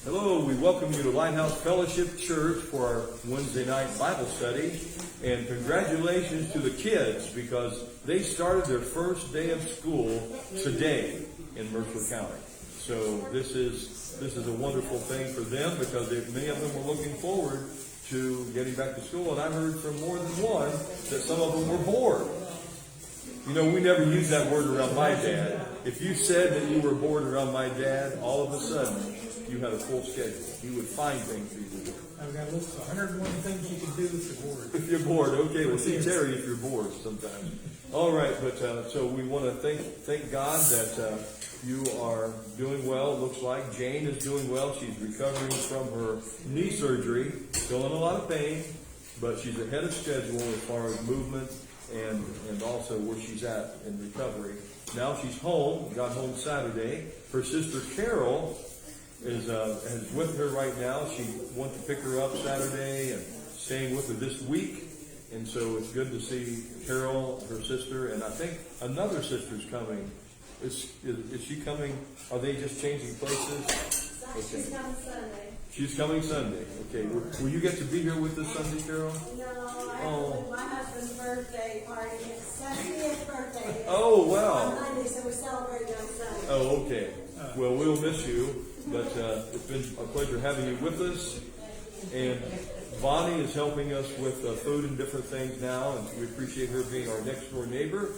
Hello, we welcome you to Lighthouse Fellowship Church for our Wednesday night Bible study. And congratulations to the kids because they started their first day of school today in Mercer County. So this is a wonderful thing for them because many of them were looking forward to getting back to school. And I heard from more than one that some of them were bored. You know, we never use that word around my dad. If you said that you were bored around my dad, all of a sudden you had a full schedule. He would find things for you to do. I've got a list of 101 things you can do if you're bored. If you're bored, okay. Well, see Terry if you're bored sometimes. All right, but so we want to thank God that you are doing well. It looks like Jane is doing well. She's recovering from her knee surgery, still in a lot of pain, but she's ahead of schedule as far as movement and also where she's at in recovery. Now she's home. Got home Saturday. Her sister Carol is with her right now. She went to pick her up Saturday and staying with her this week. And so it's good to see Carol, her sister, and I think another sister's coming. Is she coming? Are they just changing places? Okay. She's coming Sunday. She's coming Sunday. Okay. Will you get to be here with us Sunday, Carol? No, I have my husband's birthday party. It's 70th birthday. Oh, wow. On Monday, so we're celebrating on Sunday. Oh, okay. Well, we'll miss you, but it's been a pleasure having you with us. And Bonnie is helping us with food and different things now, and we appreciate her being our next door neighbor.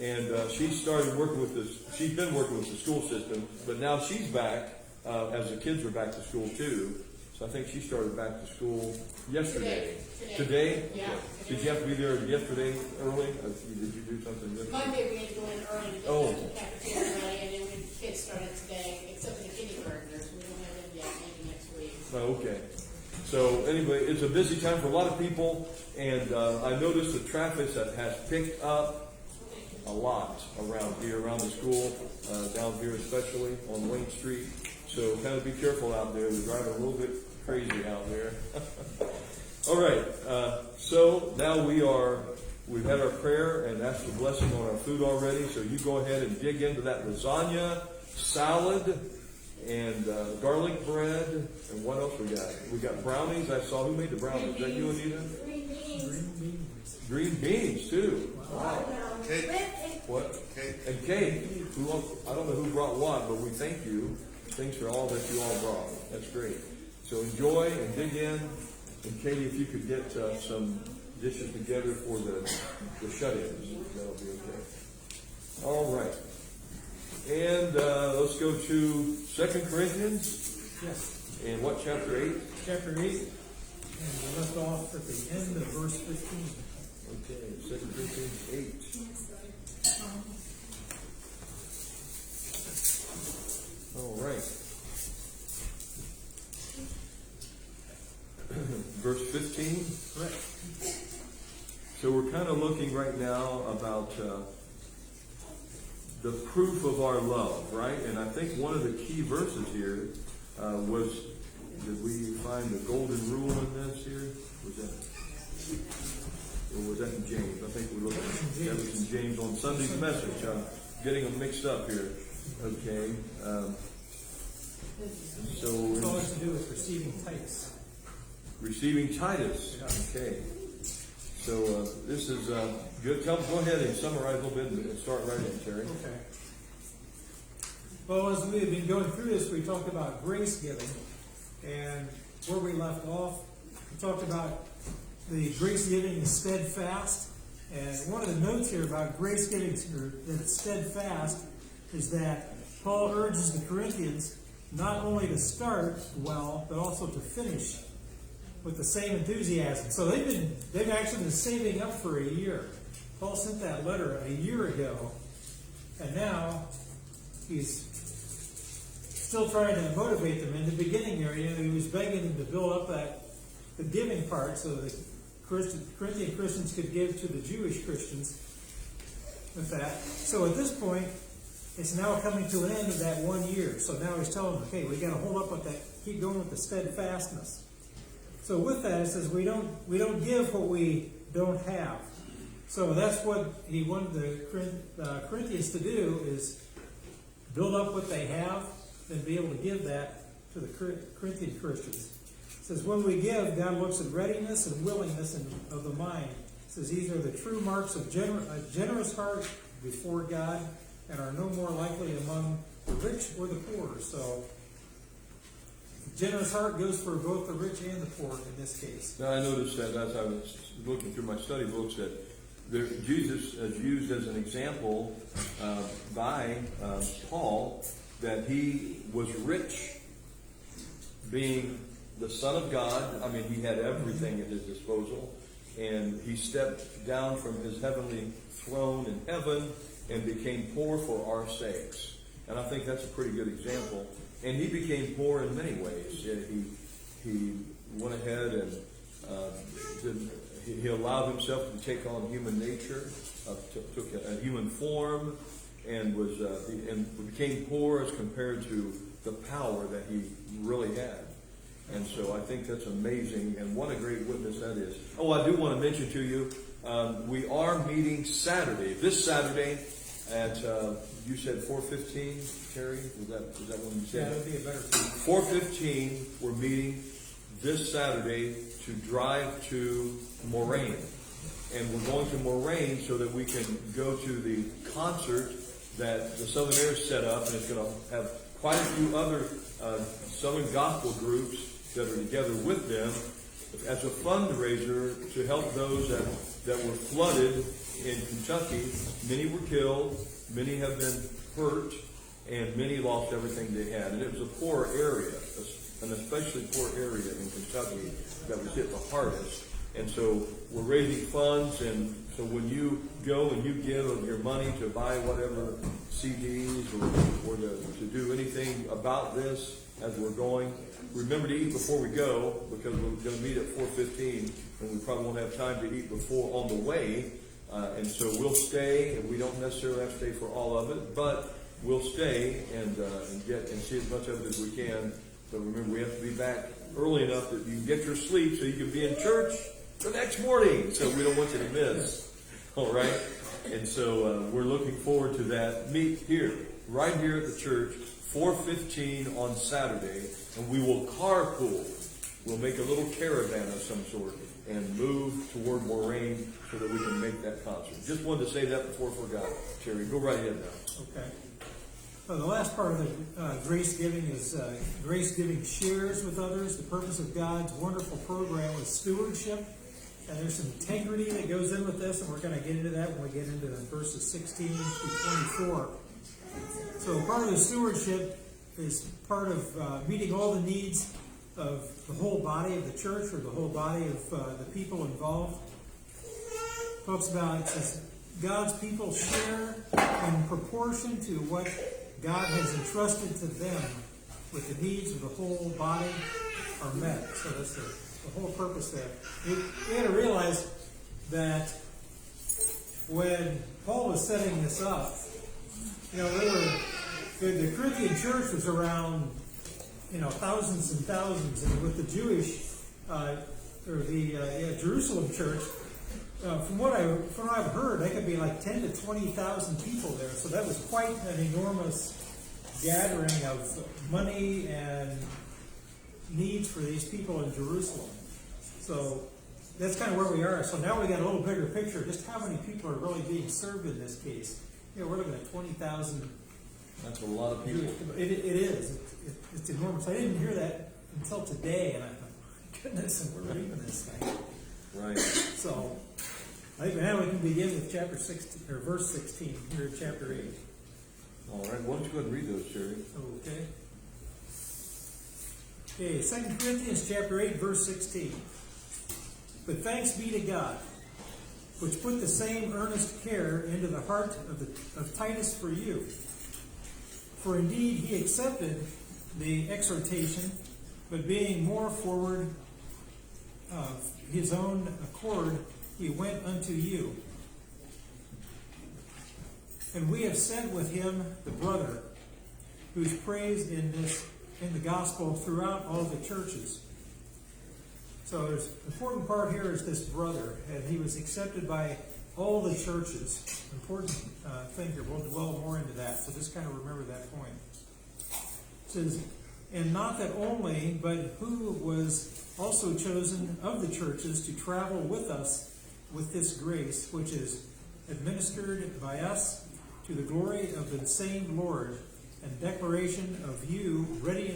And she started working with this. She's been working with the school system, but now she's back as the kids are back to school too. So I think she started back to school yesterday. Today? Yeah. Did you have to be there yesterday early? Did you do something different? Monday we had to go in early to Oh. get to the cafeteria early, and then when the kids started today, except for the kindergartners, we don't have them yet, maybe next week. Oh, okay. So anyway, it's a busy time for a lot of people, and I noticed the traffic has picked up a lot around here, around the school, down here especially on Wayne Street. So kind of be careful out there. They're driving a little bit crazy out there. All right. So now we've had our prayer and asked for blessing on our food already. So you go ahead and dig into that lasagna, salad, and garlic bread. And what else we got? We got brownies. I saw who made the brownies. Is that you, Anita? Green beans. Green beans too. Wow. Cake. What? Cake. And cake. I don't know who brought what, but we thank you. Thanks for all that you all brought. That's great. So enjoy and dig in. And Katie, if you could get some dishes together for the shut-ins, that'll be okay. All right. And let's go to 2 Corinthians. Yes. And what, chapter 8? Chapter 8, and we left off at the end of verse 15. Okay, 2 Corinthians 8. All right. Verse 15. Correct. So we're kind of looking right now about the proof of our love, right? And I think one of the key verses here was, did we find the golden rule in this here? Was that in James? I think we looked at that was in James on Sunday's message. I'm getting them mixed up here. Okay. So It's all has to do with receiving Titus. receiving Titus. Okay. So this is good. Go ahead and summarize a little bit and start right in, Terry. Okay. Well, as we have been going through this, we talked about grace giving, and where we left off, we talked about the grace giving is steadfast. And one of the notes here about grace giving that it's steadfast is that Paul urges the Corinthians not only to start well, but also to finish with the same enthusiasm. So they've actually been saving up for a year. Paul sent that letter a year ago, and now he's still trying to motivate them. In the beginning here, he was begging them to build up the giving part so the Corinthian Christians could give to the Jewish Christians with that. So at this point, it's now coming to an end of that 1 year. So now he's telling them, okay, we got to hold up with that, keep going with the steadfastness. So with that, it says we don't give what we don't have. So that's what he wanted the Corinthians to do, is build up what they have and be able to give that to the Corinthian Christians. It says, when we give, God looks at readiness and willingness of the mind. It says, these are the true marks of a generous heart before God, and are no more likely among the rich or the poor. So, generous heart goes for both the rich and the poor in this case. Now I noticed that as I was looking through my study books that Jesus is used as an example by Paul, that he was rich, being the Son of God. I mean, he had everything at his disposal, and he stepped down from his heavenly throne in heaven and became poor for our sakes. And I think that's a pretty good example. And he became poor in many ways. He went ahead and he allowed himself to take on human nature, took a human form, and became poor as compared to the power that he really had. And so I think that's amazing, and what a great witness that is. Oh, I do want to mention to you, we are meeting Saturday, this Saturday at, you said 4:15, Terry? Was that when you said? Yeah, that would be a better time. 4:15, we're meeting this Saturday to drive to Moraine. And we're going to Moraine so that we can go to the concert that the Southern Air set up, and it's going to have quite a few other Southern gospel groups that are together with them as a fundraiser to help those that were flooded in Kentucky. Many were killed, many have been hurt, and many lost everything they had. And it was a poor area, an especially poor area in Kentucky that was hit the hardest. And so we're raising funds, and so when you go and you give of your money to buy whatever CDs or to do anything about this as we're going, remember to eat before we go, because we're going to meet at 4:15, and we probably won't have time to eat before on the way. And so we'll stay, and we don't necessarily have to stay for all of it, but we'll stay and see as much of it as we can. But remember, we have to be back early enough that you can get your sleep so you can be in church the next morning. So we don't want you to miss. All right? And so we're looking forward to that. Meet here, right here at the church, 4:15 on Saturday, and we will carpool. We'll make a little caravan of some sort and move toward Moraine so that we can make that concert. Just wanted to say that before I forgot. Terry, go right ahead now. Okay. Well, the last part of the grace giving is grace giving shares with others. The purpose of God's wonderful program is stewardship. And there's some integrity that goes in with this, and we're going to get into that when we get into verses 16 through 24. So part of the stewardship is part of meeting all the needs of the whole body of the church, or the whole body of the people involved. Talks about, it says, God's people share in proportion to what God has entrusted to them, with the needs of the whole body are met. So that's the whole purpose there. We had to realize that when Paul was setting this up, the Corinthian church was around, thousands and thousands, and with the Jewish Jerusalem church, from what I've heard, they could be like 10 to 20,000 people there. So that was quite an enormous gathering of money and needs for these people in Jerusalem. So that's kind of where we are. So now we got a little bigger picture of just how many people are really being served in this case. We're looking at 20,000. That's a lot of people. It is. It's enormous. I didn't hear that until today, and I thought, my goodness, and we're reading this thing. Right. So I think now we can begin with chapter 16 or verse 16 here in chapter 8. All right. Why don't you go ahead and read those, Terry? Okay. Okay, 2 Corinthians chapter 8, verse 16. But thanks be to God, which put the same earnest care into the heart of Titus for you. For indeed he accepted the exhortation, but being more forward of his own accord, he went unto you. And we have sent with him the brother, who's praised in the gospel throughout all the churches. So there's an important part here is this brother, and he was accepted by all the churches. Important thing here. We'll dwell more into that. So just kind of remember that point. It says, And not that only, but who was also chosen of the churches to travel with us with this grace, which is administered by us to the glory of the same Lord, and declaration of you ready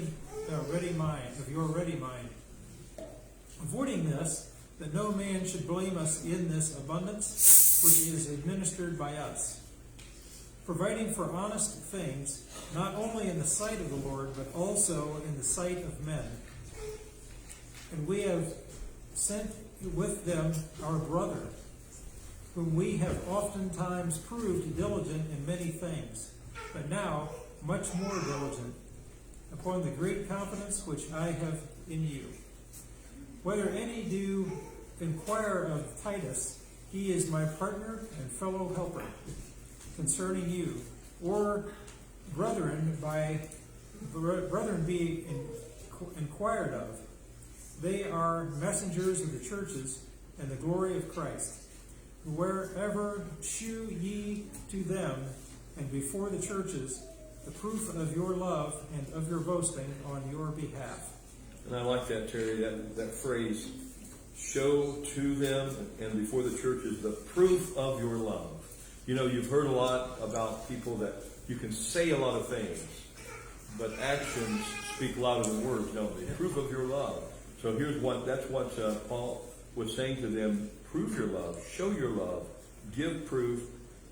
mind, of your ready mind. Avoiding this, that no man should blame us in this abundance which is administered by us, providing for honest things, not only in the sight of the Lord, but also in the sight of men. And we have sent with them our brother, whom we have oftentimes proved diligent in many things, but now much more diligent, upon the great confidence which I have in you. Whether any do inquire of Titus, he is my partner and fellow helper concerning you, or brethren be inquired of. They are messengers of the churches and the glory of Christ. Wherever shew ye to them and before the churches the proof of your love and of your boasting on your behalf. And I like that, Terry, that phrase, show to them and before the churches the proof of your love. You know, you've heard a lot about people that you can say a lot of things, but actions speak louder than words, don't they? Proof of your love. So that's what Paul was saying to them. Prove your love, show your love, give proof,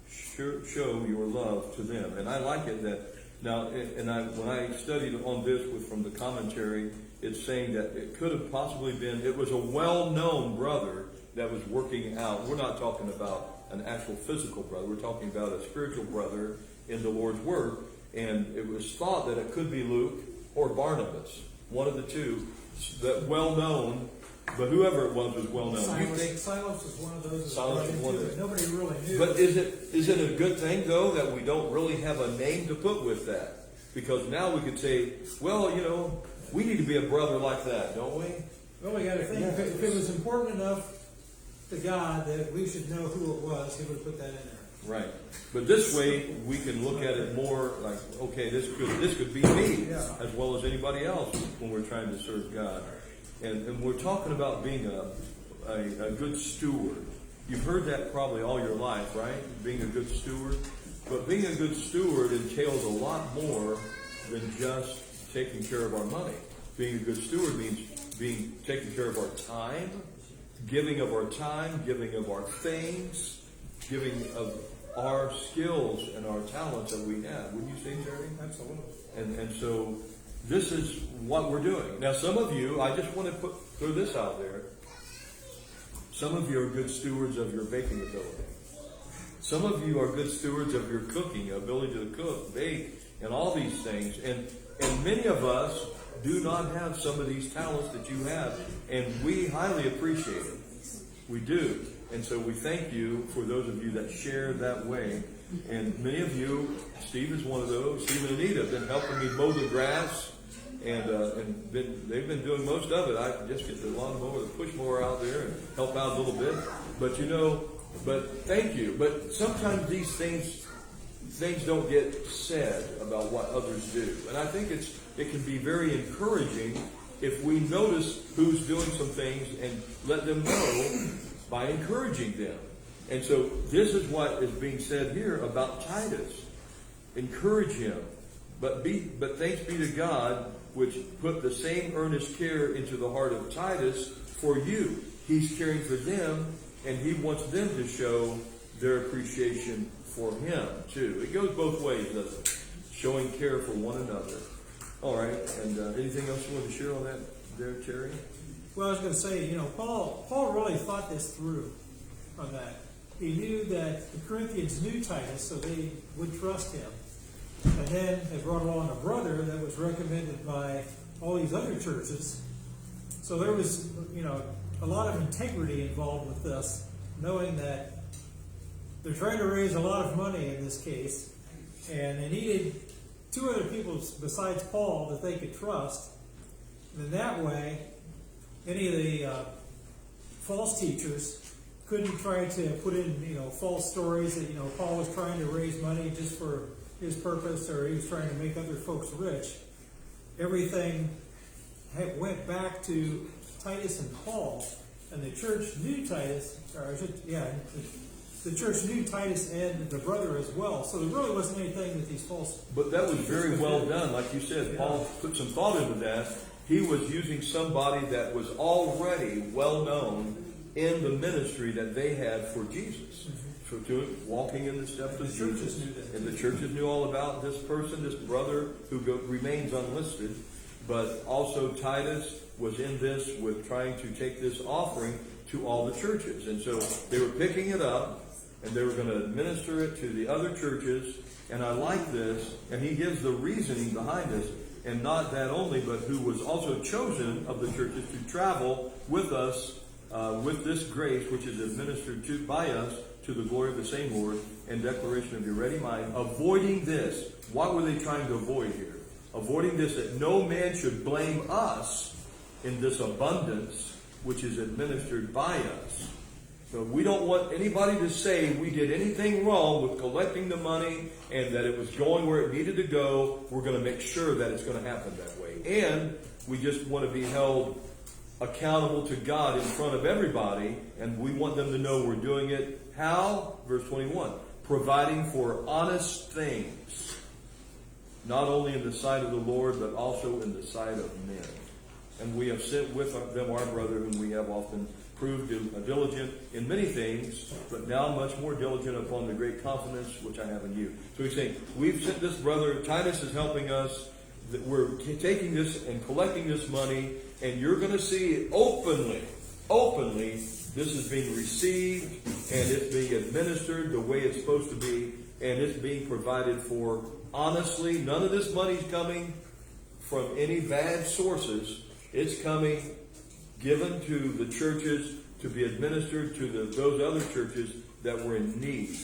show your love to them. And I like it that now, when I studied on this from the commentary, it's saying that it could have possibly been, it was a well-known brother that was working out. We're not talking about an actual physical brother. We're talking about a spiritual brother in the Lord's Word. And it was thought that it could be Luke or Barnabas, one of the two, that well-known, but whoever it was well-known. Silas was one of those. Silas was one of those. Nobody really knew. But is it a good thing, though, that we don't really have a name to put with that? Because now we could say, well, you know, we need to be a brother like that, don't we? Well, we got to think, if it was important enough to God that we should know who it was, he would have put that in there. Right. But this way, we can look at it more like, okay, this could be me, as well as anybody else when we're trying to serve God. And we're talking about being a good steward. You've heard that probably all your life, right? Being a good steward. But being a good steward entails a lot more than just taking care of our money. Being a good steward means taking care of our time, giving of our time, giving of our things, giving of our skills and our talents that we have. Wouldn't you say, Jerry? Absolutely. And so this is what we're doing. Now, some of you, I just want to throw this out there. Some of you are good stewards of your baking ability. Some of you are good stewards of your cooking, ability to cook, bake, and all these things. And many of us do not have some of these talents that you have, and we highly appreciate it. We do. And so we thank you for those of you that share that way. And many of you, Steve is one of those. Steve and Anita have been helping me mow the grass, and they've been doing most of it. I just get the lawnmower, the push mower out there and help out a little bit. But thank you. But sometimes these things don't get said about what others do. And I think it can be very encouraging if we notice who's doing some things and let them know by encouraging them. And so this is what is being said here about Titus. Encourage him. But thanks be to God, which put the same earnest care into the heart of Titus for you. He's caring for them, and he wants them to show their appreciation for him, too. It goes both ways, doesn't it? Showing care for one another. All right, and anything else you want to share on that there, Terry? Well, I was going to say, Paul really thought this through on that. He knew that the Corinthians knew Titus, so they would trust him. And then they brought along a brother that was recommended by all these other churches. So there was, a lot of integrity involved with this, knowing that they're trying to raise a lot of money in this case, and they needed two other people besides Paul that they could trust. And in that way, any of the false teachers couldn't try to put in, false stories that, Paul was trying to raise money just for his purpose, or he was trying to make other folks rich. everything went back to Titus and Paul, and the church knew Titus, the church knew Titus and the brother as well. So there really wasn't anything that these false. But that was very well done. Like you said, Paul put some thought into that. He was using somebody that was already well known in the ministry that they had for Jesus. So walking in the steps of Jesus. And the churches knew all about this person, this brother who remains unlisted. But also Titus was in this with trying to take this offering to all the churches. And so they were picking it up and they were going to administer it to the other churches. And I like this. And he gives the reasoning behind this. And not that only, but who was also chosen of the churches to travel with us with this grace, which is administered by us to the glory of the same Lord, and declaration of your ready mind, avoiding this. What were they trying to avoid here? Avoiding this, that no man should blame us in this abundance which is administered by us. So we don't want anybody to say we did anything wrong with collecting the money and that it was going where it needed to go. We're going to make sure that it's going to happen that way. And we just want to be held accountable to God in front of everybody, and we want them to know we're doing it. How? Verse 21. Providing for honest things, not only in the sight of the Lord, but also in the sight of men. And we have sent with them our brother, whom we have often proved diligent in many things, but now much more diligent upon the great confidence which I have in you. So he's saying, we've sent this brother, Titus is helping us, that we're taking this and collecting this money, and you're going to see openly, this is being received, and it's being administered the way it's supposed to be, and it's being provided for honestly. None of this money's coming from any bad sources. It's coming given to the churches to be administered to those other churches that were in need.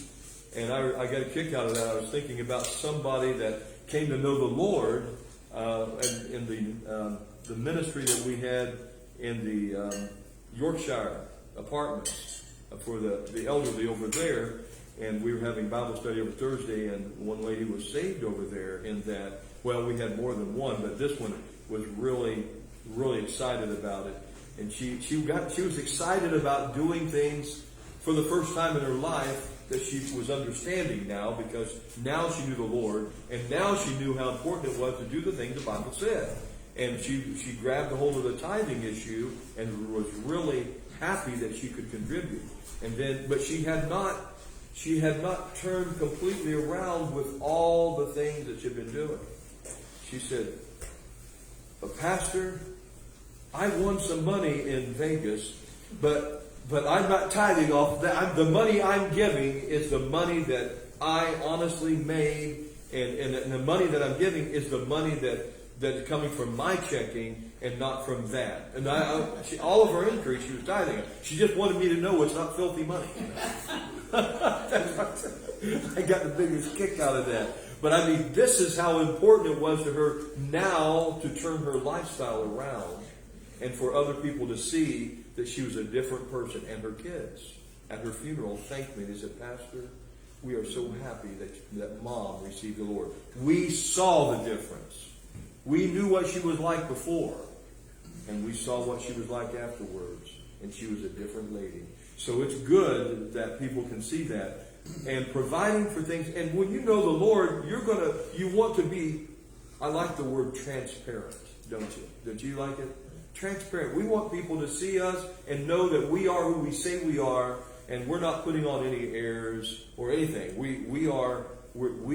And I got a kick out of that. I was thinking about somebody that came to know the Lord in the ministry that we had in the Yorkshire apartments for the elderly over there. And we were having Bible study over Thursday, and one lady was saved over there in that. Well, we had more than one, but this one was really, really excited about it. And she was excited about doing things for the first time in her life that she was understanding now, because now she knew the Lord, and now she knew how important it was to do the things the Bible said. And she grabbed a hold of the tithing issue and was really happy that she could contribute. But she had not turned completely around with all the things that she'd been doing. She said, "But Pastor, I won some money in Vegas, but I'm not tithing off that. The money I'm giving is the money that I honestly made, and the money that I'm giving is the money that's coming from my checking and not from that." And all of her increase, she was tithing it. She just wanted me to know it's not filthy money. I got the biggest kick out of that. But I mean, this is how important it was to her now to turn her lifestyle around, and for other people to see that she was a different person. And her kids at her funeral thanked me. They said, "Pastor, we are so happy that Mom received the Lord. We saw the difference. We knew what she was like before, and we saw what she was like afterwards, and she was a different lady." So it's good that people can see that. And providing for things. And when you know the Lord, you want to be, I like the word transparent, don't you? Don't you like it? Transparent. We want people to see us and know that we are who we say we are, and we're not putting on any airs or anything. We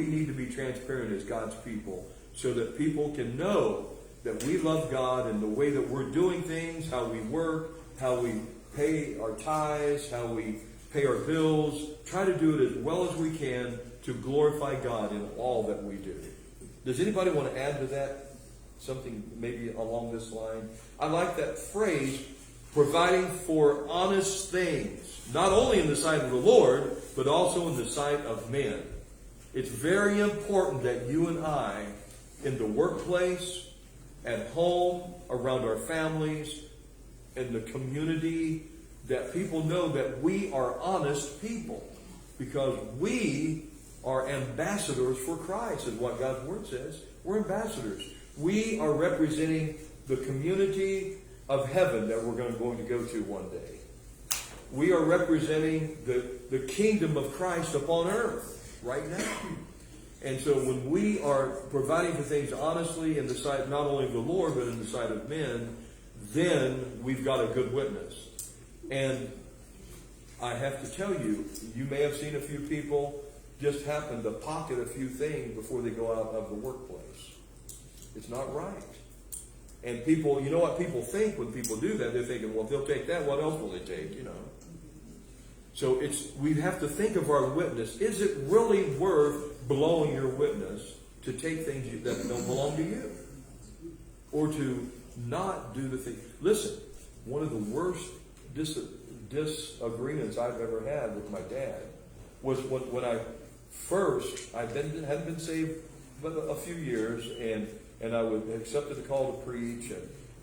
need to be transparent as God's people, so that people can know that we love God, and the way that we're doing things, how we work, how we pay our tithes, how we pay our bills. Try to do it as well as we can to glorify God in all that we do. Does anybody want to add to that? Something maybe along this line? I like that phrase, providing for honest things, not only in the sight of the Lord, but also in the sight of men. It's very important that you and I, in the workplace, at home, around our families, in the community, that people know that we are honest people, because we are ambassadors for Christ, is what God's Word says. We're ambassadors. We are representing the community of heaven that we're going to go to one day. We are representing the kingdom of Christ upon earth right now. And so when we are providing for things honestly in the sight not only of the Lord, but in the sight of men, then we've got a good witness. And I have to tell you, you may have seen a few people just happen to pocket a few things before they go out of the workplace. It's not right. And people, you know what people think when people do that? They're thinking, well, if they'll take that, what else will they take, you know? So we have to think of our witness. Is it really worth blowing your witness to take things that don't belong to you? Or to not do the thing? Listen, one of the worst disagreements I've ever had with my dad was when I hadn't been saved but a few years, and I would accepted the call to preach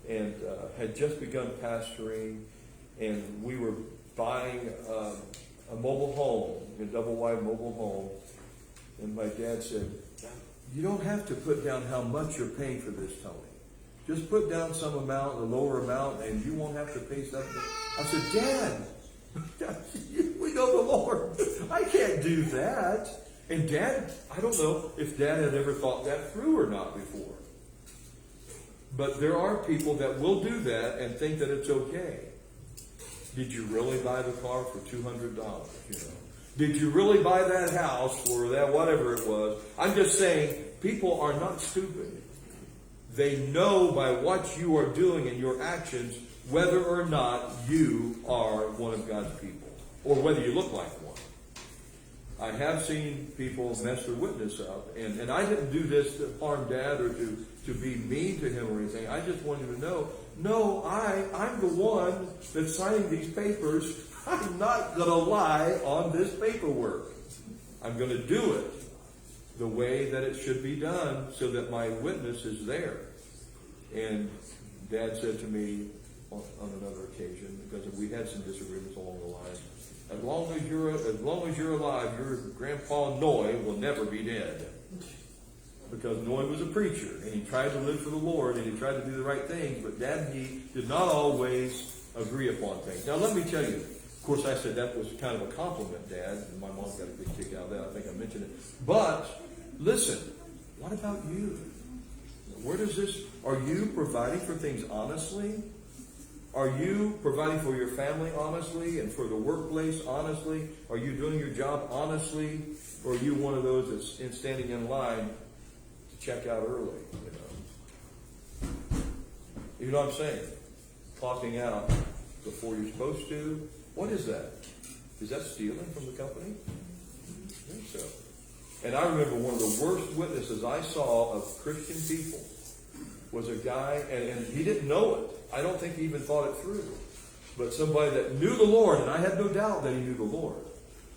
and had just begun pastoring, and we were buying a mobile home, a double wide mobile home, and my dad said, "You don't have to put down how much you're paying for this, Tony. Just put down some amount, a lower amount, and you won't have to pay something." I said, "Dad, we know the Lord. I can't do that." And Dad, I don't know if Dad had ever thought that through or not before. But there are people that will do that and think that it's okay. Did you really buy the car for $200? You know, did you really buy that house for that, whatever it was? I'm just saying, people are not stupid. They know by what you are doing and your actions whether or not you are one of God's people, or whether you look like one. I have seen people mess their witness up, and I didn't do this to harm Dad or to be mean to him or anything. I just wanted to know, no, I'm the one that's signing these papers. I'm not going to lie on this paperwork. I'm going to do it the way that it should be done so that my witness is there. And Dad said to me on another occasion, because we had some disagreements along the line, as long as you're alive, your grandpa Noy will never be dead. Because Noy was a preacher, and he tried to live for the Lord, and he tried to do the right things, but Dad and he did not always agree upon things. Now let me tell you, of course I said that was kind of a compliment, Dad, and my mom got a big kick out of that. I think I mentioned it. But listen, what about you? Where does this, are you providing for things honestly? Are you providing for your family honestly and for the workplace honestly? Are you doing your job honestly? Or are you one of those that's standing in line to check out early? You know what I'm saying? Clocking out before you're supposed to. What is that? Is that stealing from the company? I think so. And I remember one of the worst witnesses I saw of Christian people was a guy, and he didn't know it. I don't think he even thought it through. But somebody that knew the Lord, and I had no doubt that he knew the Lord.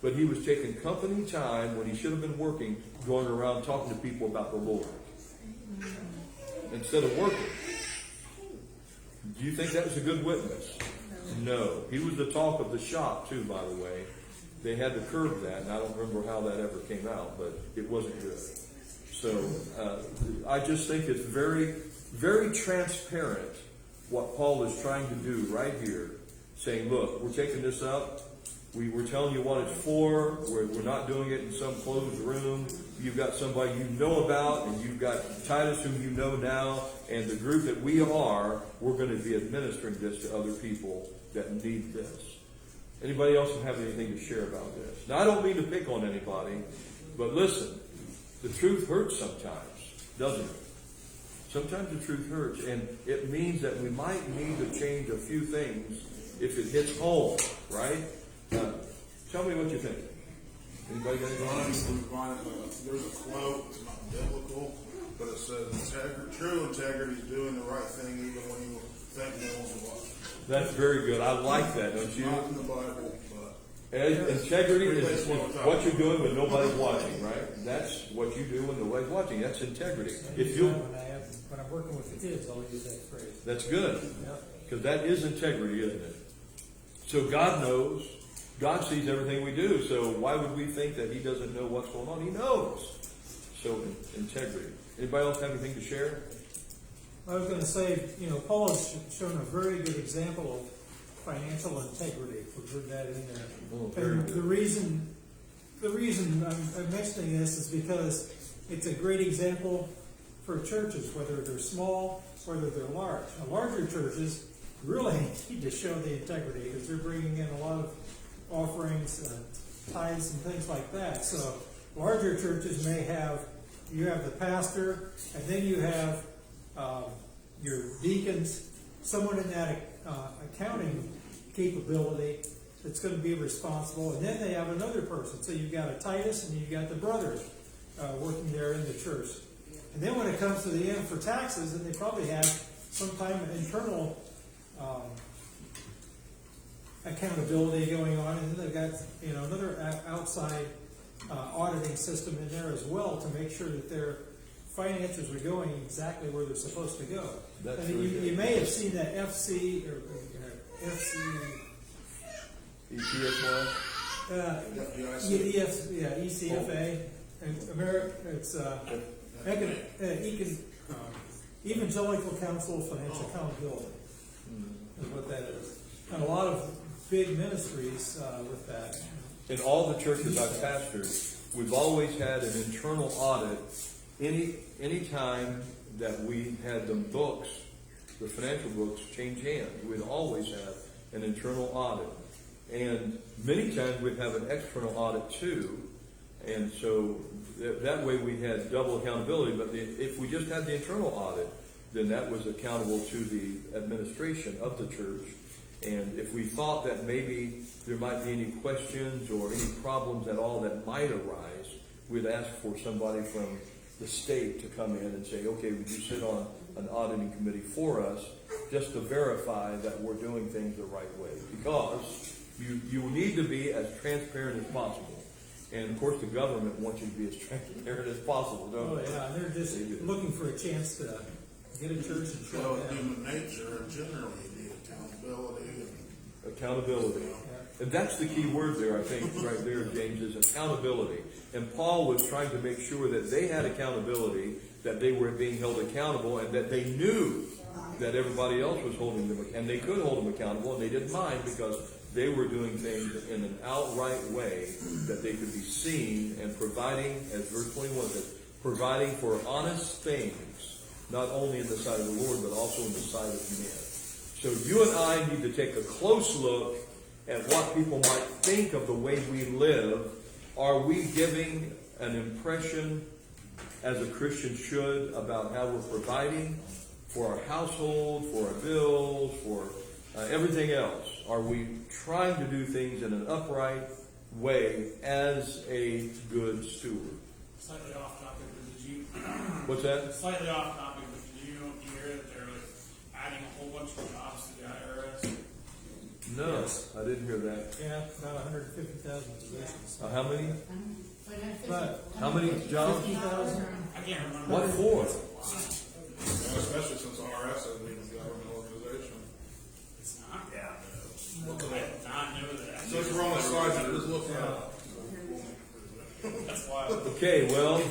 But he was taking company time when he should have been working, going around talking to people about the Lord instead of working. Do you think that was a good witness? No. He was the talk of the shop, too, by the way. They had to curb that, and I don't remember how that ever came out, but it wasn't good. So I just think it's very, very transparent what Paul is trying to do right here, saying, look, we're taking this up. We're telling you what it's for. We're not doing it in some closed room. You've got somebody you know about, and you've got Titus whom you know now, and the group that we're going to be administering this to other people that need this. Anybody else have anything to share about this? Now, I don't mean to pick on anybody, but listen, the truth hurts sometimes, doesn't it? Sometimes the truth hurts, and it means that we might need to change a few things if it hits home, right? Tell me what you think. Anybody got anything? There's a quote, it's not biblical, but it says, true integrity is doing the right thing even when you think no one's watching. That's very good. I like that, don't you? Not in the Bible, but... Integrity is what you're doing when nobody's watching, right? That's what you do when nobody's watching. That's integrity. If you, When I'm working with the kids, I'll use that phrase. that's good, because that is integrity, isn't it? So God knows. God sees everything we do. So why would we think that He doesn't know what's going on? He knows. So integrity. Anybody else have anything to share? I was gonna say, you know, Paul has shown a very good example of financial integrity. We've heard that in there. Oh, very And good. the reason I'm mentioning this is because it's a great example for churches, whether they're small, whether they're large. Now, larger churches really need to show the integrity because they're bringing in a lot of offerings, tithes and things like that. So larger churches may have, you have the pastor, and then you have your deacons, someone in that accounting capability that's going to be responsible, and then they have another person. So you've got a Titus and you've got the brothers working there in the church. And then when it comes to the end for taxes, then they probably have some kind of internal accountability going on, and then they've got, you know, another outside auditing system in there as well to make sure that their finances are going exactly where they're supposed to go. That's And really good. you may have seen that FC or FC. EPS ECFA, and it's Evangelical Council of Financial Accountability is what that is. And a lot of big ministries with that. In all the churches I've pastored, we've always had an internal audit. Any time that we had the books, the financial books, change hands, we'd always have an internal audit. And many times we'd have an external audit too. And so that way we had double accountability. But if we just had the internal audit, then that was accountable to the administration of the church. And if we thought that maybe there might be any questions or any problems at all that might arise, we'd ask for somebody from the state to come in and say, okay, would you sit on an auditing committee for us just to verify that we're doing things the right way? Because you need to be as transparent as possible. And of course the government wants you to be as transparent as possible, don't Oh, they? yeah, and they're just They do. looking for a chance to get a church and shut Well, it down. human nature, generally, you need accountability and. Accountability. Yeah. And that's the key word there, I think, right there, James, is accountability. And Paul was trying to make sure that they had accountability, that they were being held accountable, and that they knew that everybody else was holding them, and they could hold them accountable, and they didn't mind because they were doing things in an outright way that they could be seen and providing, as verse 21 says, providing for honest things, not only in the sight of the Lord, but also in the sight of men. So you and I need to take a close look at what people might think of the way we live. Are we giving an impression, as a Christian should, about how we're providing for our household, for our bills, for everything else? Are we trying to do things in an upright way as a good steward? Slightly off topic, but did you, What's that? slightly off topic, but did you hear that they're like adding a whole bunch of jobs to the IRS? No, Yes. I didn't hear that. Yeah, about 150,000 positions. How many? But How many jobs? 50,000. I can't remember. What for? Especially since RS is a government organization. It's not? Yeah. I did not know that. So it's wrong side, just look it up. That's why. Okay, well,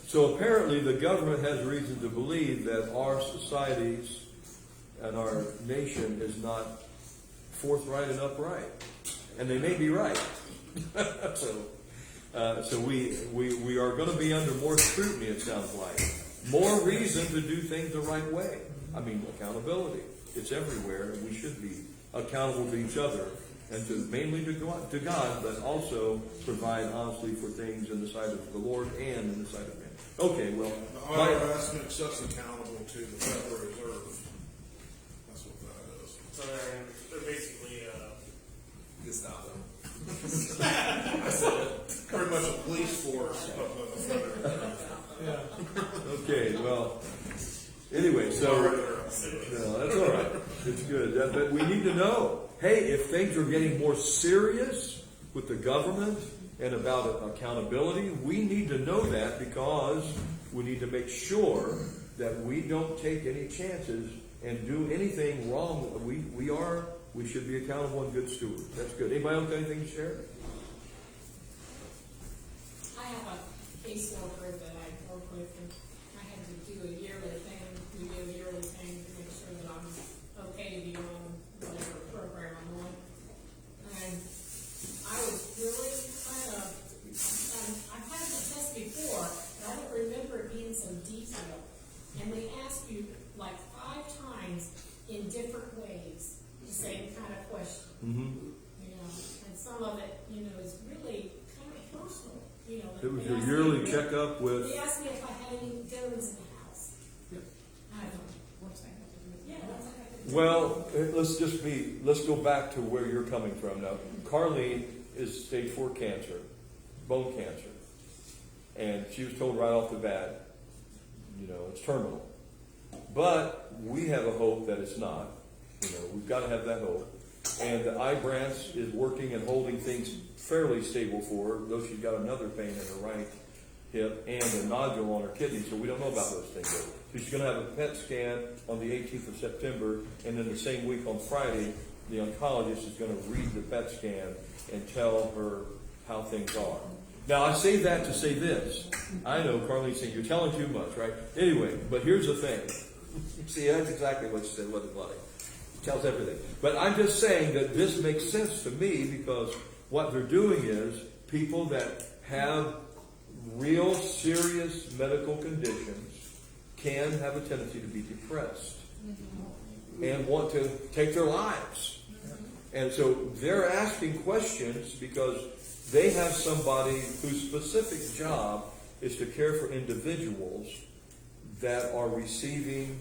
so apparently the government has reason to believe that our societies and our nation is not forthright and upright. And they may be right. So we are going to be under more scrutiny, it sounds like. More reason to do things the right way. I mean, accountability. It's everywhere, and we should be accountable to each other, and mainly to God, but also provide honestly for things in the sight of the Lord and in the sight of man. Okay, well, The IRS makes us accountable to the Federal Reserve. That's what that is. So they're basically, Gestapo. Pretty much a police force of the Federal Reserve. Yeah. okay, well, anyway, so no, that's all right. It's good. But we need to know, hey, if things are getting more serious with the government and about accountability, we need to know that because we need to make sure that we don't take any chances and do anything wrong. We should be accountable and good stewards. That's good. Anybody else got anything to share? I have a caseworker that I work with, and I had to do a yearly thing. We do a yearly check up with, He asked me if I had any donuts in the house. I don't know what's that got to do with it. Yeah, that's okay. well, let's go back to where you're coming from now. Carly is stage 4 cancer, bone cancer. And she was told right off the bat, it's terminal. But we have a hope that it's not. We've got to have that hope. And the Ibrance is working and holding things fairly stable for her, though she's got another pain in her right hip and a nodule on her kidney, so we don't know about those things yet. So she's going to have a PET scan on the 18th of September, and then the same week on Friday, the oncologist is going to read the PET scan and tell her how things are. Now, I say that to say this. I know Carly's saying, you're telling too much, right? Anyway, but here's the thing. See, that's exactly what she said, wasn't it, Lonnie? Tells everything. But I'm just saying that this makes sense to me because what they're doing is people that have real serious medical conditions can have a tendency to be depressed and want to take their lives. And so they're asking questions because they have somebody whose specific job is to care for individuals that are receiving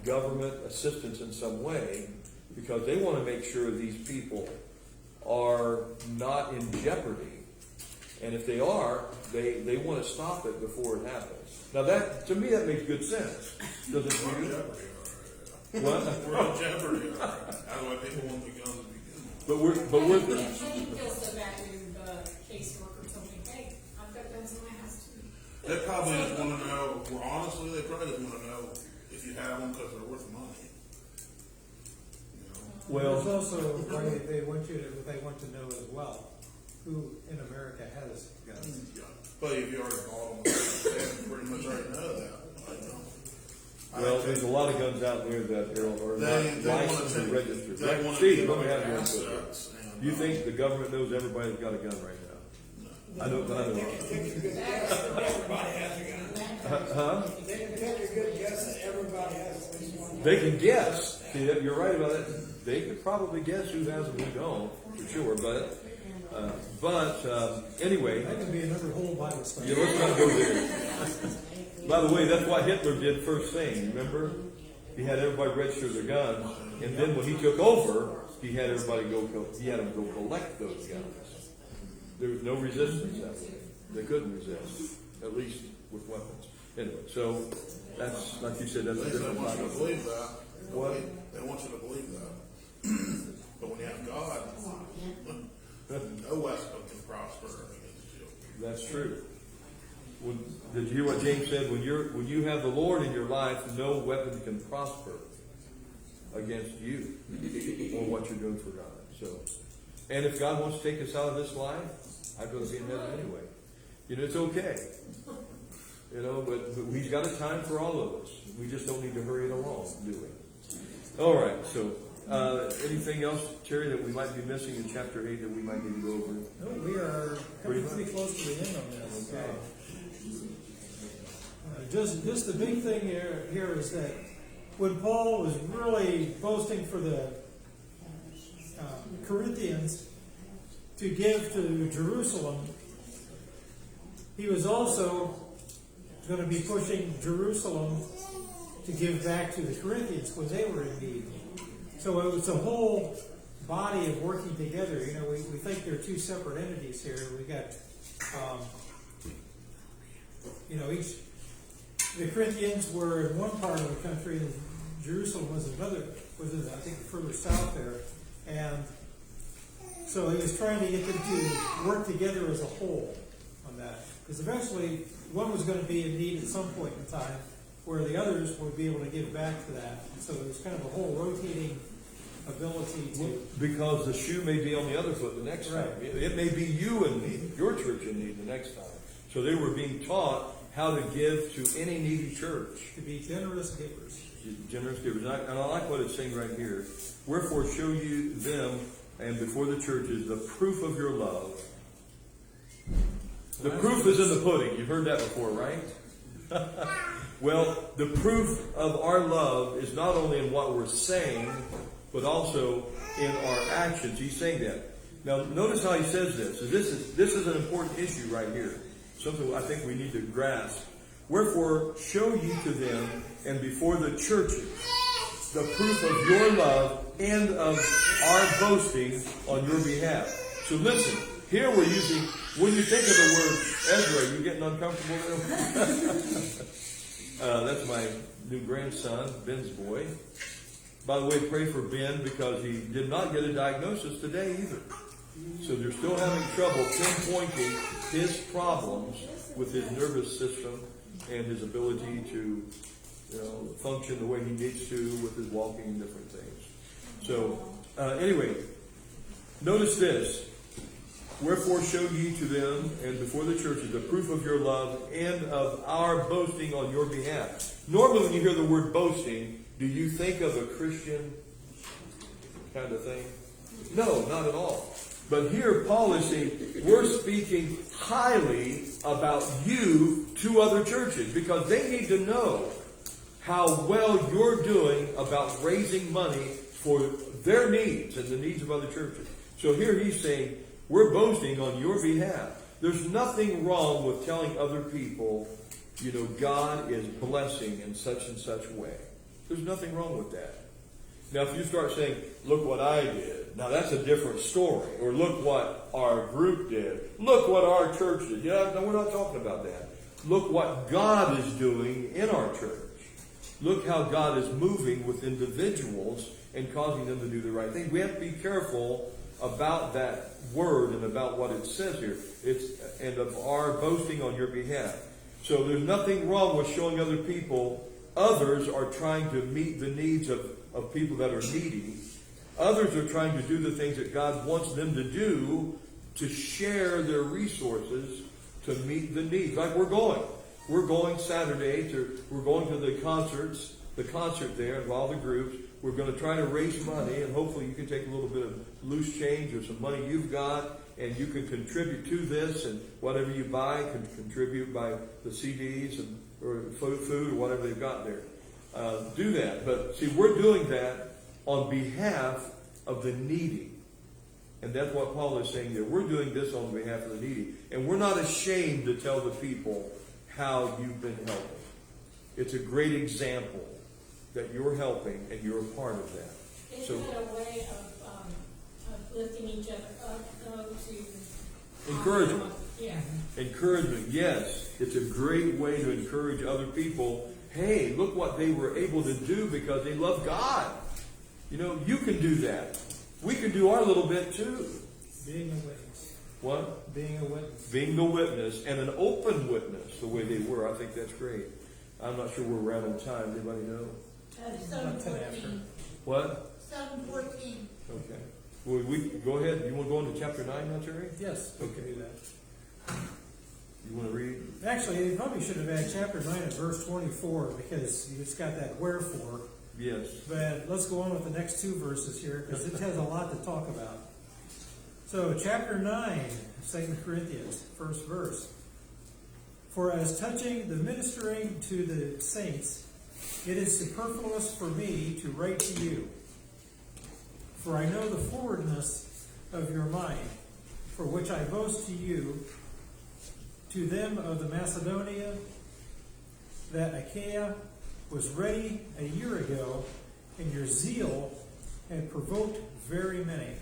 government assistance in some way because they want to make sure these people are not in jeopardy. And if they are, they want to stop it before it happens. Now that, to me, that makes good sense. Does it We're in to you? jeopardy, all right. What? We're in jeopardy, all right. That's why people want the guns to begin with. But we're, If Jane feels so bad to the caseworker told me, hey, I've got guns in my house too. They probably just want to know, well, honestly, they probably just want to know if you have them because they're worth money. There's well, also why they want to know as well who in America has guns. Yeah. But if you already bought them, they pretty much already know that. well, there's a lot of guns out there that are They not want licensed to and registered. They Right? want Steve, to let me have your assets. input. And, You think the government knows everybody that's got a gun right now? I know. Everybody has a gun. Huh? They can take a good guess that everybody has at least one. They can guess. See, you're right about it. They could probably guess who has and who don't, for sure. But anyway, That could be another whole Bible study. yeah, let's not go there. By the way, that's what Hitler did first thing. Remember, he had everybody register their guns, and then when he took over, he had everybody he had them go collect those guns. There was no resistance out there. They couldn't resist, at least with weapons. Anyway, so that's like you said. That's a They different want you to topic. believe that. What? They want you to believe that. But when you have God, no weapon can prosper against you. That's true. Did you hear what James said? When you have the Lord in your life, no weapon can prosper against you or what you're doing for God. So, and if God wants to take us out of this life, I'd rather be in heaven anyway. It's okay. But He's got a time for all of us. We just don't need to hurry it along, do we? All right. So, anything else, Terry, that we might be missing in chapter 8 that we might need to go over? No, we are coming pretty close to the end on this. Okay. Just the big thing here is that when Paul was really boasting for the Corinthians to give to Jerusalem, he was also going to be pushing Jerusalem to give back to the Corinthians when they were in need. So it was a whole body of working together. We think they're two separate entities here. We got, the Corinthians were in one part of the country, and Jerusalem was I think, further south there. And so he was trying to get them to work together as a whole on that. Because eventually, one was going to be in need at some point in time, where the others would be able to give back to that. And so it was kind of a whole rotating ability to... Because the shoe may be on the other foot the next time. Right. It may be you in need, your church in need the next time. So they were being taught how to give to any needy church. To be generous givers. Generous givers. And I like what it's saying right here. Wherefore show you them and before the churches the proof of your love. The proof is in the pudding. You've heard that before, right? Well, the proof of our love is not only in what we're saying, but also in our actions. He's saying that. Now, notice how he says this. So this is an important issue right here. something I think we need to grasp. Wherefore, show ye to them and before the churches the proof of your love and of our boasting on your behalf. So listen, here we're using, when you think of the word Ezra, you getting uncomfortable now? That's my new grandson, Ben's boy. By the way, pray for Ben because he did not get a diagnosis today either. So they're still having trouble pinpointing his problems with his nervous system and his ability to, function the way he needs to with his walking and different things. So, anyway, notice this. Wherefore show ye to them and before the churches the proof of your love and of our boasting on your behalf. Normally when you hear the word boasting, do you think of a Christian kind of thing? No, not at all. But here Paul is saying, we're speaking highly about you to other churches because they need to know how well you're doing about raising money for their needs and the needs of other churches. So here he's saying, we're boasting on your behalf. There's nothing wrong with telling other people, God is blessing in such and such way. There's nothing wrong with that. Now, if you start saying, look what I did, now that's a different story. Or look what our group did. Look what our church did. No, we're not talking about that. Look what God is doing in our church. Look how God is moving with individuals and causing them to do the right thing. We have to be careful about that word and about what it says here. And of our boasting on your behalf. So there's nothing wrong with showing other people others are trying to meet the needs of people that are needy. Others are trying to do the things that God wants them to do to share their resources to meet the needs. Like we're going. We're going Saturday we're going to the concert there of all the groups. We're going to try to raise money, and hopefully you can take a little bit of loose change or some money you've got, and you can contribute to this, and whatever you buy can contribute by the CDs or food or whatever they've got there. Do that. But see, we're doing that on behalf of the needy. And that's what Paul is saying there. We're doing this on behalf of the needy. And we're not ashamed to tell the people how you've been helping. It's a great example that you're helping and you're a part of that. Isn't that a way of lifting each other up, though, to Encouragement. Yeah. Encouragement, yes. It's a great way to encourage other people. Hey, look what they were able to do because they love God. You can do that. We can do our little bit too. Being a witness. What? Being a witness. Being the witness and an open witness the way they were. I think that's great. I'm not sure where we're at on time. Anybody know? 7:14. What? 7:14. Okay. Well, we go ahead. You want to go into chapter 9 now, Terry? Yes, we can do that. You want to read? Actually, you probably should have had chapter 9 at verse 24 because it's got that wherefore. Yes. But let's go on with the next two verses here because it has a lot to talk about. So, chapter 9, 2 Corinthians, first verse. For as touching the ministering to the saints, it is superfluous for me to write to you. For I know the forwardness of your mind, for which I boast to you, to them of the Macedonia, that Achaia was ready a year ago, and your zeal had provoked very many.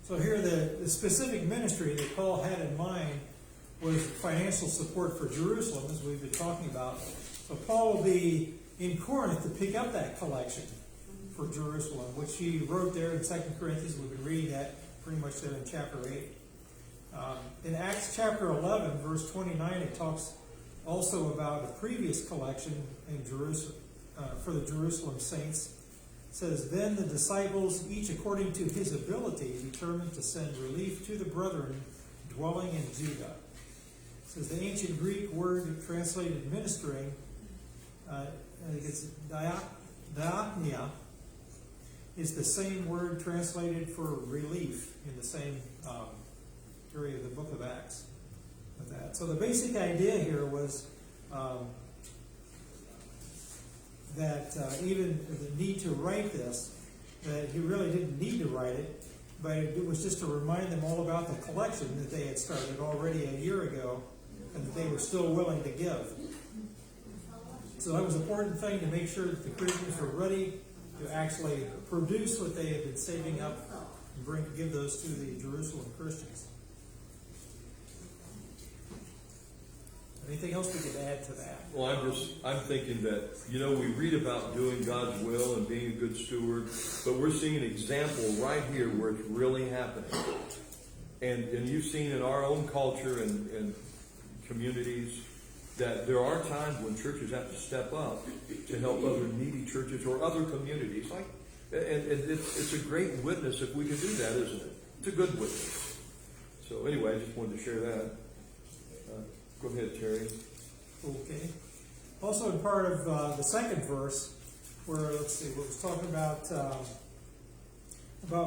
So here the specific ministry that Paul had in mind was financial support for Jerusalem, as we've been talking about. So Paul will be in Corinth to pick up that collection for Jerusalem, which he wrote there in 2 Corinthians. We've been reading that pretty much there in chapter 8. In Acts chapter 11, verse 29, it talks also about a previous collection in Jerusalem for the Jerusalem saints. It says, then the disciples, each according to his ability, determined to send relief to the brethren dwelling in Judah. It says the ancient Greek word translated ministering, I think it's diakonia, is the same word translated for relief in the same area of the book of Acts. With that. So the basic idea here was that even the need to write this, that he really didn't need to write it, but it was just to remind them all about the collection that they had started already a year ago, and that they were still willing to give. So that was an important thing, to make sure that the Christians were ready to actually produce what they had been saving up and give those to the Jerusalem Christians. Anything else we could add to that? Well, I'm thinking that, we read about doing God's will and being a good steward, but we're seeing an example right here where it's really happening. And you've seen in our own culture and communities that there are times when churches have to step up to help other needy churches or other communities. And it's a great witness if we can do that, isn't it? It's a good witness. So anyway, I just wanted to share that. Go ahead, Terry. Okay. Also, in part of the second verse, where it was talking about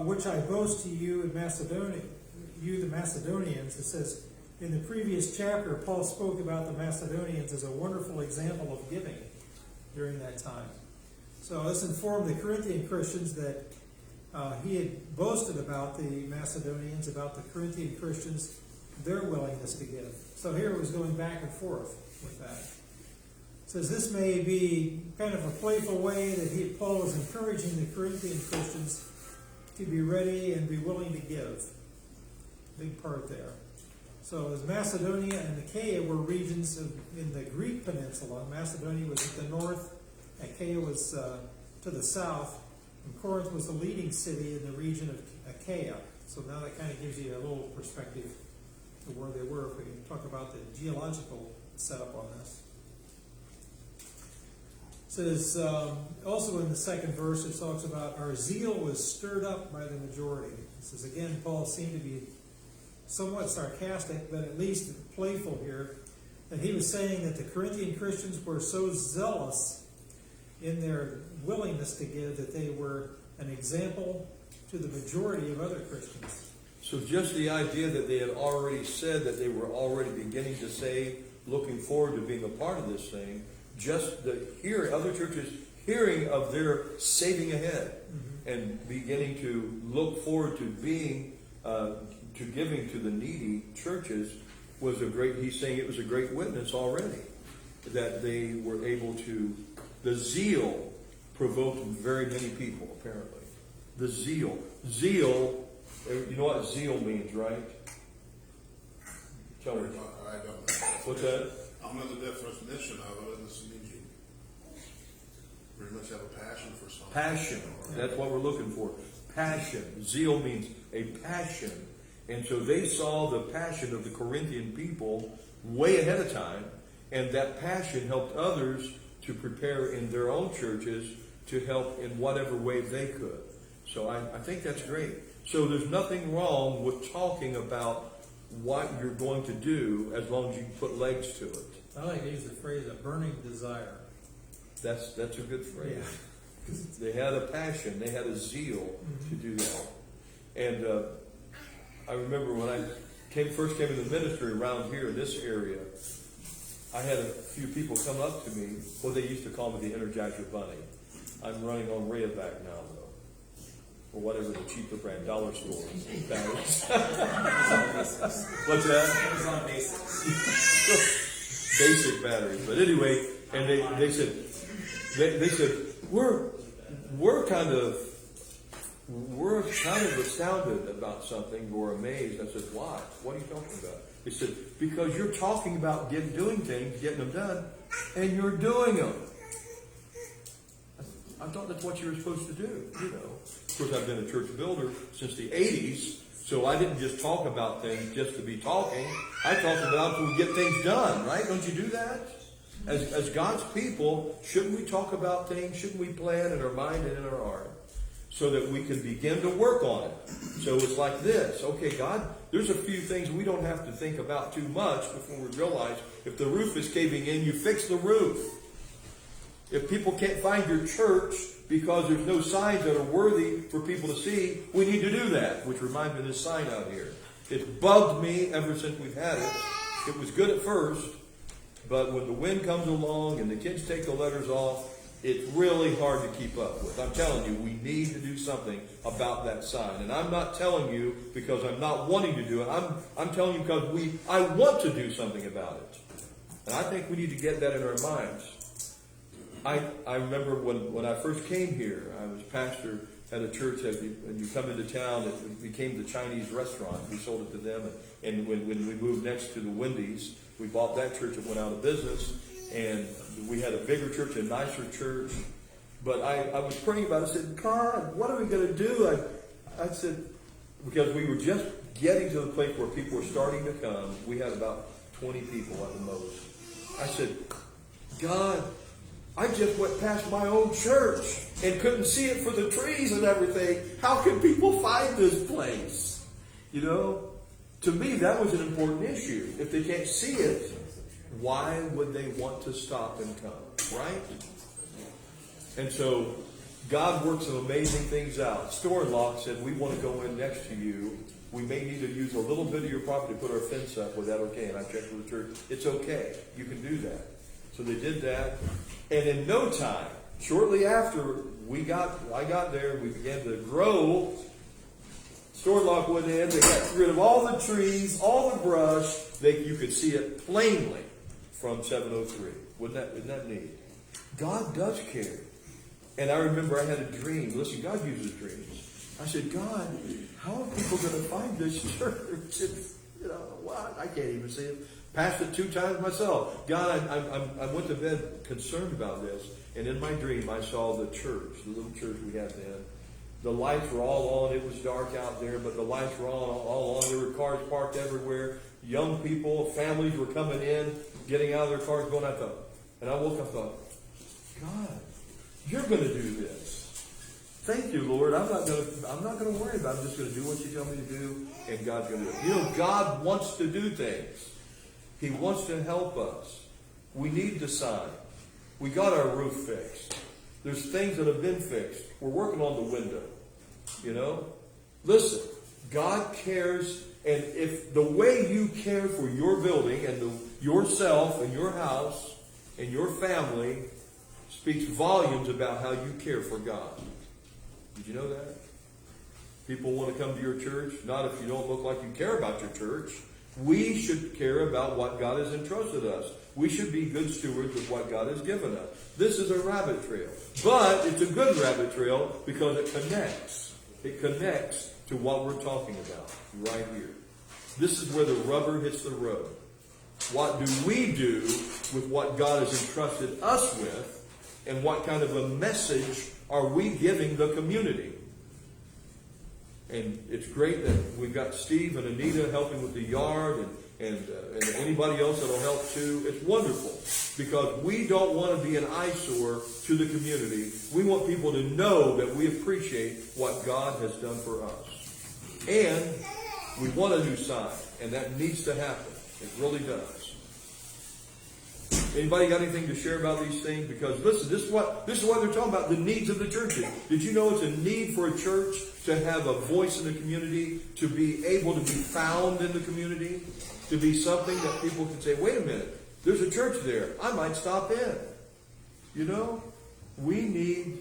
which I boast to you in Macedonia, you the Macedonians. It says in the previous chapter, Paul spoke about the Macedonians as a wonderful example of giving during that time. So this informed the Corinthian Christians that he had boasted about the Macedonians, about the Corinthian Christians, their willingness to give. So here it was going back and forth with that. It says this may be kind of a playful way that Paul was encouraging the Corinthian Christians to be ready and be willing to give. Big part there. So as Macedonia and Achaia were regions in the Greek peninsula, Macedonia was at the north, Achaia was to the south, and Corinth was the leading city in the region of Achaia. So now that kind of gives you a little perspective to where they were, if we talk about the geological setup on this. It says, also in the second verse, it talks about our zeal was stirred up by the majority. It says, again, Paul seemed to be somewhat sarcastic, but at least playful here, that he was saying that the Corinthian Christians were so zealous in their willingness to give that they were an example to the majority of other Christians. So just the idea that they had already said that they were already beginning to say, looking forward to being a part of this thing, just the other churches hearing of their saving ahead and beginning to look forward to being, to giving to the needy churches he's saying it was a great witness already, that they were able to, the zeal provoked very many people, apparently. The zeal. Zeal, you know what zeal means, right? Tell me. I don't know. What's that? I'm not the definition of it, and this means you pretty much have a passion for something. Passion. That's what we're looking for. Passion. Zeal means a passion. And so they saw the passion of the Corinthian people way ahead of time, and that passion helped others to prepare in their own churches to help in whatever way they could. So I think that's great. So there's nothing wrong with talking about what you're going to do as long as you can put legs to it. I like to use the phrase a burning desire. That's a good phrase. Yeah. They had a passion, they had a zeal to do that. And I remember when I first came into the ministry around here in this area, I had a few people come up to me. Well, they used to call me the Energizer Bunny. I'm running on Rayovac now, though. Or whatever the cheaper brand, dollar store batteries. What's that? Amazon Basics. Basic batteries. But anyway, and they said, we're kind of astounded about something, or amazed. I said, why? What are you talking about? They said, because you're talking about doing things, getting them done, and you're doing them. I thought that's what you were supposed to do, Of course, I've been a church builder since the 80s, so I didn't just talk about things just to be talking. I talked about until we get things done, right? Don't you do that? As God's people, shouldn't we talk about things? Shouldn't we plan in our mind and in our heart so that we can begin to work on it? So it's like this. Okay, God, there's a few things we don't have to think about too much before we realize if the roof is caving in, you fix the roof. If people can't find your church because there's no signs that are worthy for people to see, we need to do that, which reminds me of this sign out here. It's bugged me ever since we've had it. It was good at first, but when the wind comes along and the kids take the letters off it's really hard to keep up with. I'm telling you, we need to do something about that sign. And I'm not telling you because I'm not wanting to do it. I'm telling you because I want to do something about it. And I think we need to get that in our minds. I remember when I first came here, I was pastor at a church. When you come into town, it became the Chinese restaurant. We sold it to them. And when we moved next to the Wendy's, we bought that church and went out of business. And we had a bigger church, a nicer church. But I was praying about it. I said, God, what are we going to do? I said, because we were just getting to the place where people were starting to come. We had about 20 people at the most. I said, God, I just went past my own church and couldn't see it for the trees and everything. How can people find this place? You know, to me, that was an important issue. If they can't see it, why would they want to stop and come, right? And so God works some amazing things out. Store and Lock said, we want to go in next to you. We may need to use a little bit of your property to put our fence up. Was that okay? And I checked with the church. It's okay. You can do that. So they did that. And in no time, shortly after I got there, we began to grow. Store Lock went in. They got rid of all the trees, all the brush. You could see it plainly from 703. Isn't that neat? God does care. And I remember I had a dream. Listen, God uses dreams. I said, God, how are people going to find this church? You know, what? I can't even see it. Passed it 2 times myself. God, I went to bed concerned about this. And in my dream, I saw the church, the little church we had then. The lights were all on. It was dark out there, but the lights were all on. There were cars parked everywhere. Young people, families were coming in, getting out of their cars, going out there. And I woke up and thought, God, you're going to do this. Thank you, Lord. I'm not going to worry about it. I'm just going to do what you tell me to do, and God's going to do it. You know, God wants to do things. He wants to help us. We need the sign. We got our roof fixed. There's things that have been fixed. We're working on the window. You know? Listen, God cares, and if the way you care for your building and yourself and your house and your family speaks volumes about how you care for God. Did you know that? People want to come to your church, not if you don't look like you care about your church. We should care about what God has entrusted us. We should be good stewards of what God has given us. This is a rabbit trail. But it's a good rabbit trail because it connects. It connects to what we're talking about right here. This is where the rubber hits the road. What do we do with what God has entrusted us with? And what kind of a message are we giving the community? And it's great that we've got Steve and Anita helping with the yard and anybody else that'll help too. It's wonderful because we don't want to be an eyesore to the community. We want people to know that we appreciate what God has done for us. And we want a new sign, and that needs to happen. It really does. Anybody got anything to share about these things? Because listen, this is what they're talking about, the needs of the churches. Did you know it's a need for a church to have a voice in the community, to be able to be found in the community, to be something that people can say, wait a minute, there's a church there. I might stop in. You know, we need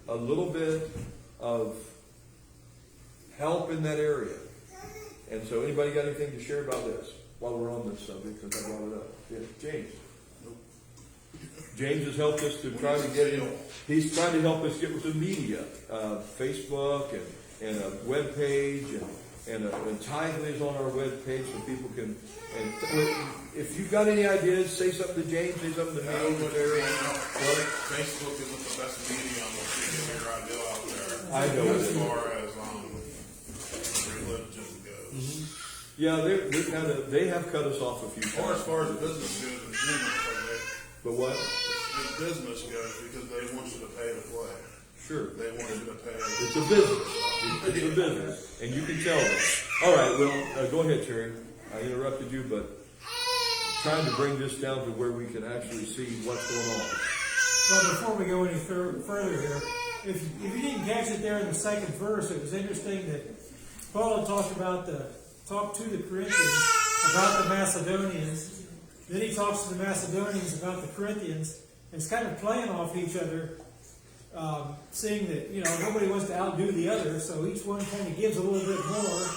a little bit of help in that area. And so anybody got anything to share about this while we're on this subject, since I brought it up? Yeah, James. James has helped us to try to get in. He's trying to help us get with the media, Facebook and a web page, and Tithely is on our web page so people can. And if you've got any ideas, say something to James, say something to me. Facebook isn't the best medium to get your idea out there. I know as it. far as religion goes. Mm-hmm. Yeah, they have cut us off a few Or times. as far as business goes, it's business. But what? As business goes, because they want you to pay to play. Sure. They want you to pay. It's a business. It's a business. And you can tell them. All right, well, go ahead, Terry. I interrupted you, but trying to bring this down to where we can actually see what's going on. Well, before we go any further here, if you didn't catch it there in the second verse, it was interesting that Paul had talked to the Corinthians about the Macedonians. Then he talks to the Macedonians about the Corinthians. It's kind of playing off each other, seeing that, nobody wants to outdo the other, so each one kind of gives a little bit more,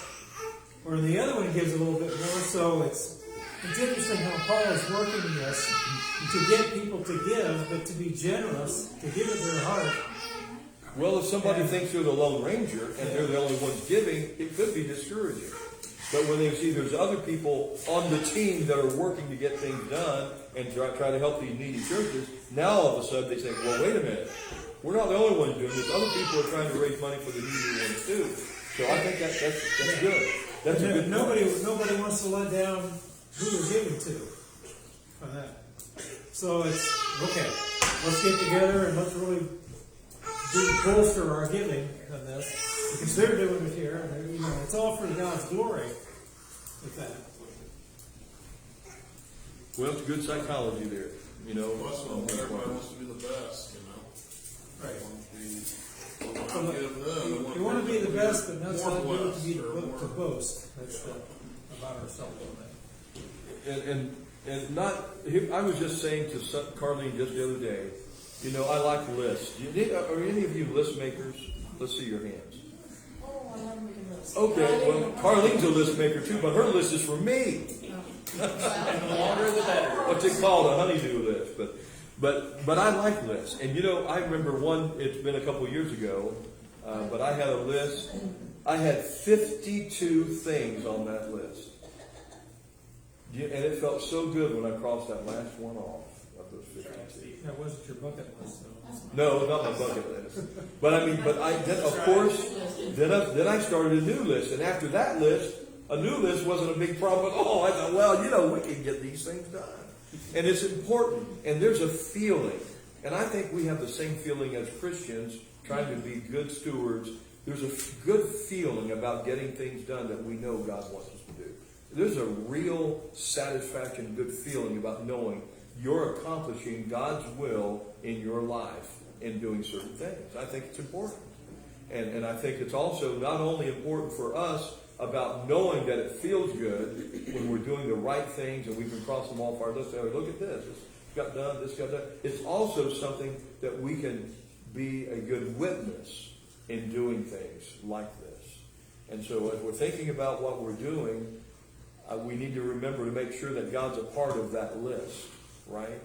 or the other one gives a little bit more, so it's interesting how Paul is working this to get people to give, but to be generous, to give it their heart. Well, if somebody thinks they're the Lone Ranger and they're the only ones giving, it could be discouraging. But when they see there's other people on the team that are working to get things done and try to help these needy churches, now all of a sudden they say, well, wait a minute. We're not the only ones doing this. Other people are trying to raise money for the needy ones too. So I think that's good. That's a good point. Nobody wants to let down who they're giving to for that. So it's, okay, let's get together and let's really bolster our giving on this, because they're doing it here, and it's all for God's glory with that. Well, it's good psychology there. Plus, everybody wants to be the best, Right. You You want to be the best, but not more so good to blessed be or more- to boast. That's about ourselves. And not, I was just saying to Carlene just the other day, I like lists. Are any of you list makers? Let's see your hands. Oh, I love making lists. Okay, well, Carlene's a list maker too, but her list is for me. The longer the better. What's it called? A honeydew list. But I like lists. And I remember one, it's been a couple years ago, but I had a list. I had 52 things on that list. And it felt so good when I crossed that last one off of those 52. That wasn't your bucket list, though. No, not my bucket list. But then of course, then I started a new list. And after that list, a new list wasn't a big problem at all. I thought, well, we can get these things done. And it's important. And there's a feeling. And I think we have the same feeling as Christians, trying to be good stewards. There's a good feeling about getting things done that we know God wants us to do. There's a real satisfaction, good feeling about knowing you're accomplishing God's will in your life in doing certain things. I think it's important. And I think it's also not only important for us about knowing that it feels good when we're doing the right things and we can cross them off our list. Look at this. This got done, this got done. It's also something that we can be a good witness in doing things like this. And so as we're thinking about what we're doing, we need to remember to make sure that God's a part of that list, right?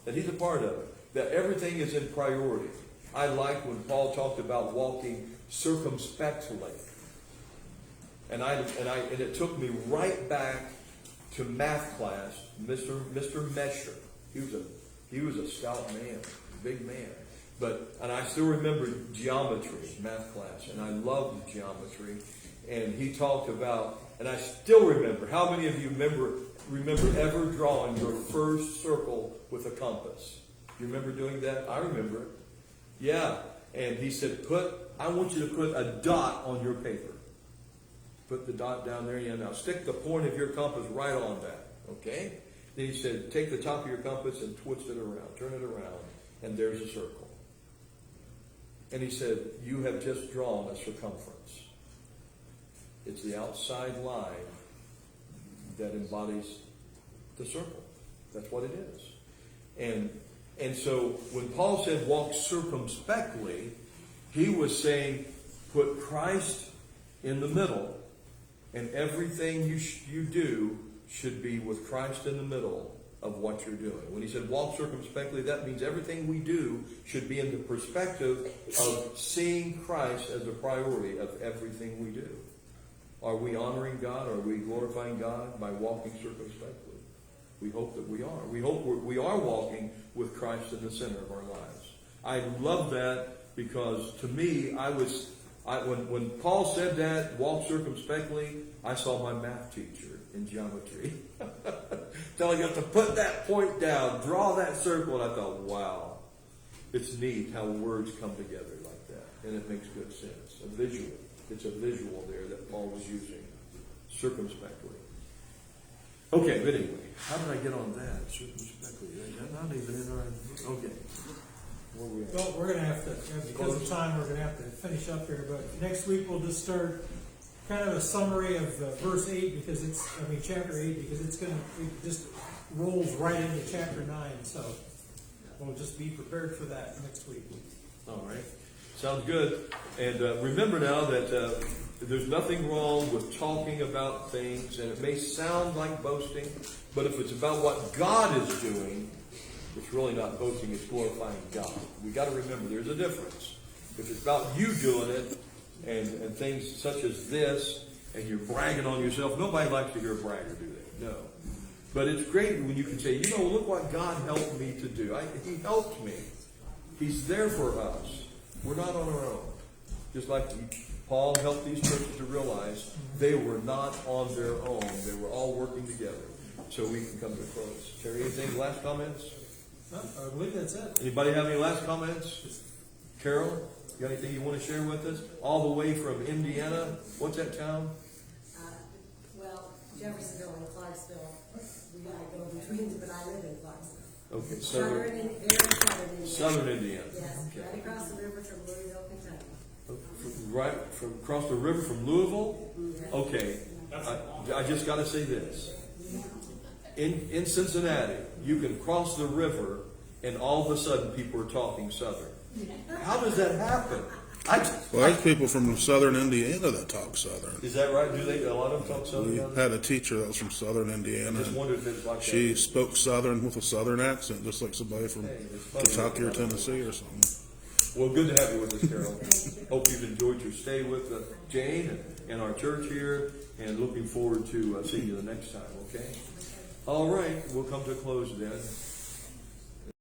That He's a part of it. That everything is in priority. I like when Paul talked about walking circumspectly. And it took me right back to math class, Mr. Mesher. He was a stout man, big man. And I still remember geometry, math class, and I loved geometry. And he talked about, and I still remember, how many of you remember ever drawing your first circle with a compass? You remember doing that? I remember it. Yeah. And he said, I want you to put a dot on your paper. Put the dot down there. Yeah, now stick the point of your compass right on that. Okay? Then he said, take the top of your compass and twist it around. Turn it around. And there's a circle. And he said, you have just drawn a circumference. It's the outside line that embodies the circle. That's what it is. And so when Paul said walk circumspectly, he was saying put Christ in the middle, and everything you do should be with Christ in the middle of what you're doing. When he said walk circumspectly, that means everything we do should be in the perspective of seeing Christ as a priority of everything we do. Are we honoring God? Are we glorifying God by walking circumspectly? We hope that we are. We hope we are walking with Christ in the center of our lives. I love that because to me, when Paul said that, walk circumspectly, I saw my math teacher in geometry telling us to put that point down, draw that circle, and I thought, wow, it's neat how words come together like that, and it makes good sense. A visual. It's a visual there that Paul was using circumspectly. Okay, but anyway, how did I get on that? Circumspectly. I'm not even in our... Okay. Where were we at? Well, we're going to have to, because of time, we're going to have to finish up here. But next week we'll just start kind of a summary of verse 8, chapter 8, because it just rolls right into chapter 9. So we'll just be prepared for that next week. All right, sounds good. And remember now that there's nothing wrong with talking about things, and it may sound like boasting, but if it's about what God is doing, it's really not boasting, it's glorifying God. We got to remember there's a difference. If it's about you doing it, and things such as this, and you're bragging on yourself, nobody likes to hear a bragger, do they? No. But it's great when you can say, you know, look what God helped me to do. He helped me. He's there for us. We're not on our own. Just like Paul helped these churches to realize they were not on their own. They were all working together. So we can come to a close. Terry, anything, last comments? No, I believe that's it. Anybody have any last comments? Carol, you got anything you want to share with us? All the way from Indiana. What's that town? Well, Jeffersonville and Clarksville, we gotta go between, but I live in Clarksville. Okay, Southern, very southern Indiana. Southern Indiana. Yes, Okay. right across the river from Louisville, Kentucky. Right from across the river from Louisville? Okay. I just got to say this. In Cincinnati, you can cross the river and all of a sudden people are talking Southern. How does that happen? Well, there's people from southern Indiana that talk southern. Is that right? Do they? A lot of them talk Southern? We down had a teacher that was from southern there? Indiana. I just wondered if it's like She that. spoke southern with a southern accent, just like somebody from Hey, it's funny. Kentucky or Tennessee or something. Well, good to have you with us, Carol. Hope you've enjoyed your stay with Jane and our church here, and looking forward to seeing you the next time, okay? All right, we'll come to a close then.